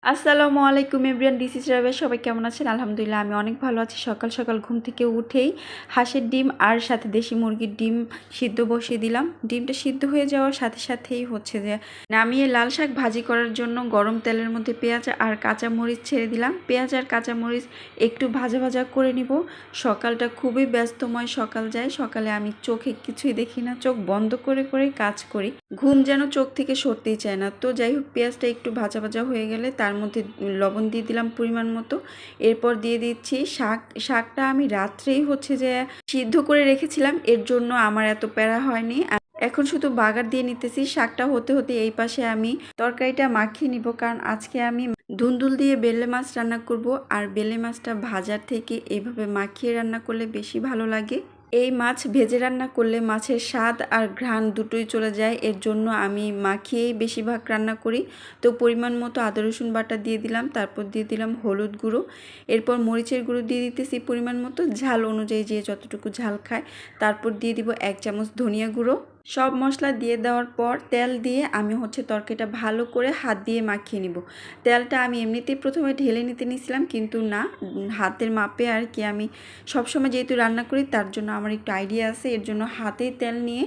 আসসালামু আলাইকুম everyone, this is Rabeya. সবাই কেমন আছেন? আলহামদুলিল্লাহ আমি অনেক ভালো আছি। সকাল সকাল ঘুম থেকে উঠেই হাঁসের ডিম আর সাথে দেশি মুরগির ডিম সিদ্ধ বসিয়ে দিলাম। ডিমটা সিদ্ধ হয়ে যাওয়ার সাথে সাথেই হচ্ছে যে নামিয়ে লাল শাক ভাজি করার জন্য গরম তেলের মধ্যে পেঁয়াজ আর কাঁচামরিচ ছেড়ে দিলাম। পেঁয়াজ আর কাঁচামরিচ একটু ভাজা ভাজা করে নিব। সকালটা খুবই ব্যস্তময় সকাল যায়। সকালে আমি চোখে কিছুই দেখি না, চোখ বন্ধ করে করে কাজ করি। ঘুম যেন চোখ থেকে সরতেই চায় না। তো যাই হোক, পেঁয়াজটা একটু ভাজা ভাজা হয়ে গেলে তার মধ্যে লবণ দিয়ে দিলাম পরিমাণ মতো। এরপর দিয়ে দিচ্ছি শাকটা আমি রাত্রেই হচ্ছে যে সিদ্ধ করে রেখেছিলাম, এর জন্য আমার এত প্যারা হয়নি। এখন শুধু বাগার দিয়ে নিতেছি। শাকটা হতে হতে এই পাশে আমি তরকারিটা মাখিয়ে নিব, কারণ আজকে আমি ধুন্দুল দিয়ে বেলে মাছ রান্না করব। আর বেলে মাছটা ভাজার থেকে এইভাবে মাখিয়ে রান্না করলে বেশি ভালো লাগে। এই মাছ ভেজে রান্না করলে মাছের স্বাদ আর ঘ্রাণ দুটোই চলে যায়, এর জন্য আমি মাখিয়েই বেশিরভাগ রান্না করি। তো পরিমাণ মতো আদা রসুন বাটা দিয়ে দিলাম, তারপর দিয়ে দিলাম হলুদ গুঁড়ো, এরপর মরিচের গুঁড়ো দিয়ে দিতেছি পরিমাণ মতো, ঝাল অনুযায়ী যে যতটুকু ঝাল খায়। তারপর দিয়ে দিব 1 চামচ ধনিয়া গুঁড়ো। সব মশলা দিয়ে দেওয়ার পর তেল দিয়ে আমি হচ্ছে তরকারিটা ভালো করে হাত দিয়ে মাখিয়ে নিব। তেলটা আমি এমনিতেই প্রথমে ঢেলে নিতে নিয়েছিলাম, কিন্তু না, হাতের মাপে আর কি। আমি সবসময় যেহেতু রান্না করি তার জন্য আমার একটু আইডিয়া আছে, এর জন্য হাতেই তেল নিয়ে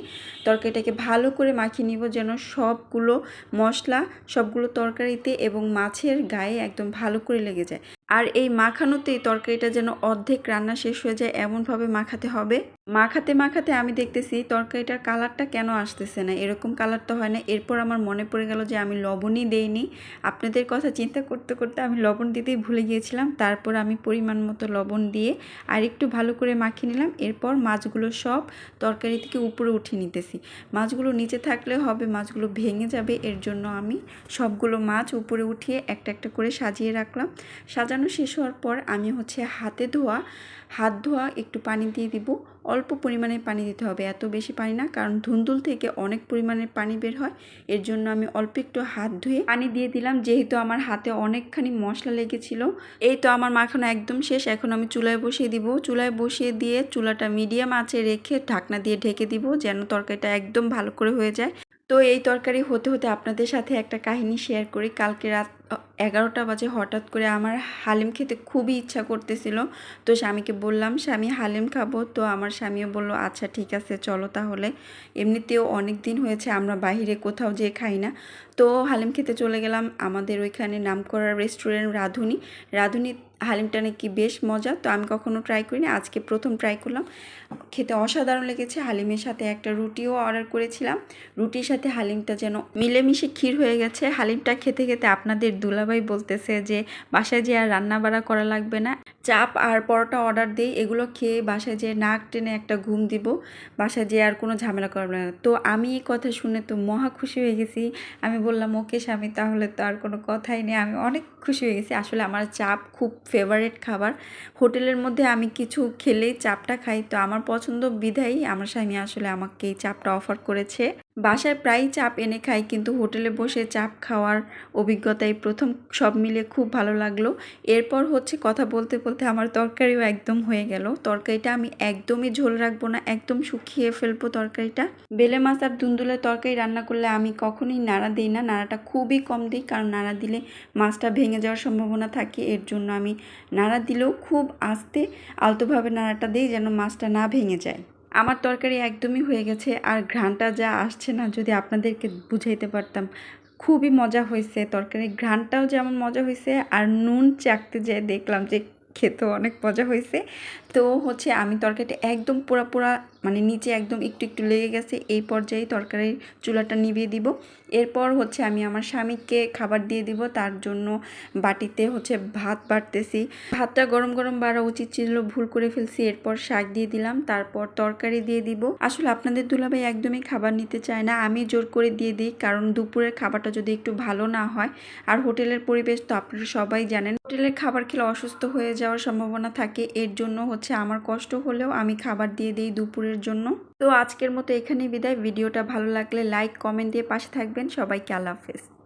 তরকারিটাকে ভালো করে মাখিয়ে নিব, যেন সবগুলো মশলা সবগুলো তরকারিতে এবং মাছের গায়ে একদম ভালো করে লেগে যায়। আর এই মাখানোতেই তরকারিটা যেন অর্ধেক রান্না শেষ হয়ে যায় এমনভাবে মাখাতে হবে। মাখাতে মাখাতে আমি দেখতেছি তরকারিটার কালারটা কেন আসতেছে না, এরকম কালারটা হয় না। এরপর আমার মনে পড়ে গেল যে আমি লবণই দেইনি। আপনাদের কথা চিন্তা করতে করতে আমি লবণ দিতেই ভুলে গিয়েছিলাম। তারপর আমি পরিমাণ মতো লবণ দিয়ে আর একটু ভালো করে মাখিয়ে নিলাম। এরপর মাছগুলো সব তরকারি থেকে উপরে উঠিয়ে নিতেছি। মাছগুলো নিচে থাকলে হবে মাছগুলো ভেঙে যাবে, এর জন্য আমি সবগুলো মাছ উপরে উঠিয়ে একটা একটা করে সাজিয়ে রাখলাম। সাজানো শেষ হওয়ার পর আমি হচ্ছে হাত ধোয়া একটু পানি দিয়ে দিব। অল্প পরিমাণে পানি দিতে হবে, এত বেশি পানি না, কারণ ধুন্দুল থেকে অনেক পরিমাণের পানি বের হয়। এর জন্য আমি অল্প একটু হাত ধুয়ে পানি দিয়ে দিলাম, যেহেতু আমার হাতে অনেকখানি মশলা লেগেছিল। এই তো আমার মাখানো একদম শেষ। এখন আমি চুলায় বসিয়ে দিব। চুলায় বসিয়ে দিয়ে চুলাটা মিডিয়াম আঁচে রেখে ঢাকনা দিয়ে ঢেকে দিব, যেন তরকারিটা একদম ভালো করে হয়ে যায়। তো এই তরকারি হতে হতে আপনাদের সাথে একটা কাহিনী শেয়ার করি। কালকে রাত 11টা বাজে হঠাৎ করে আমার হালিম খেতে খুবই ইচ্ছা করতেছিল। তো স্বামীকে বললাম, স্বামী হালিম খাবো। তো আমার স্বামীও বলল, আচ্ছা ঠিক আছে চলো তাহলে। এমনিতেও অনেক দিন হয়েছে আমরা বাইরে কোথাও যেয়ে খাই না। তো হালিম খেতে চলে গেলাম আমাদের ওইখানে নামকরা রেস্টুরেন্ট রাঁধুনি হালিমটা নাকি বেশ মজা। তো আমি কখনো ট্রাই করিনি, আজকে প্রথম ট্রাই করলাম। খেতে অসাধারণ লেগেছে। হালিমের সাথে একটা রুটিও অর্ডার করেছিলাম। রুটির সাথে হালিমটা যেন মিলেমিশে ক্ষীর হয়ে গেছে। হালিমটা খেতে খেতে আপনাদের দুলাভাই বলতেছে যে বাসায় যেয়ে আর রান্না বাড়া করা লাগবে না, চাপ আর পরোটা অর্ডার দিই, এগুলো খেয়ে বাসায় যেয়ে নাক টেনে একটা ঘুম দিব, বাসায় যেয়ে আর কোনো ঝামেলা করবে না। তো আমি এই কথা শুনে তো মহা খুশি হয়ে গেছি। আমি বললাম, ওকে স্বামী, তাহলে তো আর কোনো কথাই নেই। আমি অনেক খুশি হয়ে গেছি। আসলে আমার চাপ খুব ফেভারিট খাবার। হোটেলের মধ্যে আমি কিছু খেলেই চাপটা খাই, তো আমার পছন্দ বিধায়ী আমার স্বামী আসলে আমাকে এই চাপটা অফার করেছে। বাসায় প্রায়ই চাপ এনে খাই, কিন্তু হোটেলে বসে চাপ খাওয়ার অভিজ্ঞতাই প্রথম। সব মিলে খুব ভালো লাগলো। এরপর হচ্ছে কথা বলতে বলতে আমার তরকারিও একদম হয়ে গেল। তরকারিটা আমি একদমই ঝোল রাখবো না, একদম শুকিয়ে ফেলবো তরকারিটা। বেলে মাছ আর দুন্দুলের তরকারি রান্না করলে আমি কখনোই নাড়া দিই না, নাড়াটা খুবই কম দিই, কারণ নাড়া দিলে মাছটা ভেঙে যাওয়ার সম্ভাবনা থাকে। এর জন্য আমি নাড়া দিলেও খুব আস্তে আলতোভাবে নাড়াটা দিই, যেন মাছটা না ভেঙে যায়। আমার তরকারি একদমই হয়ে গেছে। আর ঘ্রাণটা যা আসছে না, যদি আপনাদেরকে বুঝাইতে পারতাম। খুবই মজা হয়েছে তরকারির ঘ্রাণটাও যেমন মজা হয়েছে, আর নুন চাখতে যেয়ে দেখলাম যে খেতেও অনেক মজা হয়েছে। তো হচ্ছে আমি তরকারিটা একদম পোড়া মানে নিচে একদম একটু একটু লেগে গেছে, এই পর্যায়ে তরকারির চুলাটা নিভিয়ে দিব। এরপর হচ্ছে আমি আমার স্বামীকে খাবার দিয়ে দিব। তার জন্য বাটিতে হচ্ছে ভাত বাড়তেছি। ভাতটা গরম গরম বাড়া উচিত ছিল, ভুল করে ফেলছি। এরপর শাক দিয়ে দিলাম, তারপর তরকারি দিয়ে দিব। আসলে আপনাদের দুলাভাই একদমই খাবার নিতে চায় না, আমি জোর করে দিয়ে দিই, কারণ দুপুরের খাবারটা যদি একটু ভালো না হয়। আর হোটেলের পরিবেশ তো আপনারা সবাই জানেন, হোটেলের খাবার খেলে অসুস্থ হয়ে যাওয়ার সম্ভাবনা থাকে। এর জন্য হচ্ছে আমার কষ্ট হলেও আমি খাবার দিয়ে দিই দুপুরের জন্য। তো আজকের মতো এখানেই বিদায়। ভিডিওটা ভালো লাগলে লাইক কমেন্ট দিয়ে পাশে থাকবেন। সবাইকে আল্লাহ হাফেজ।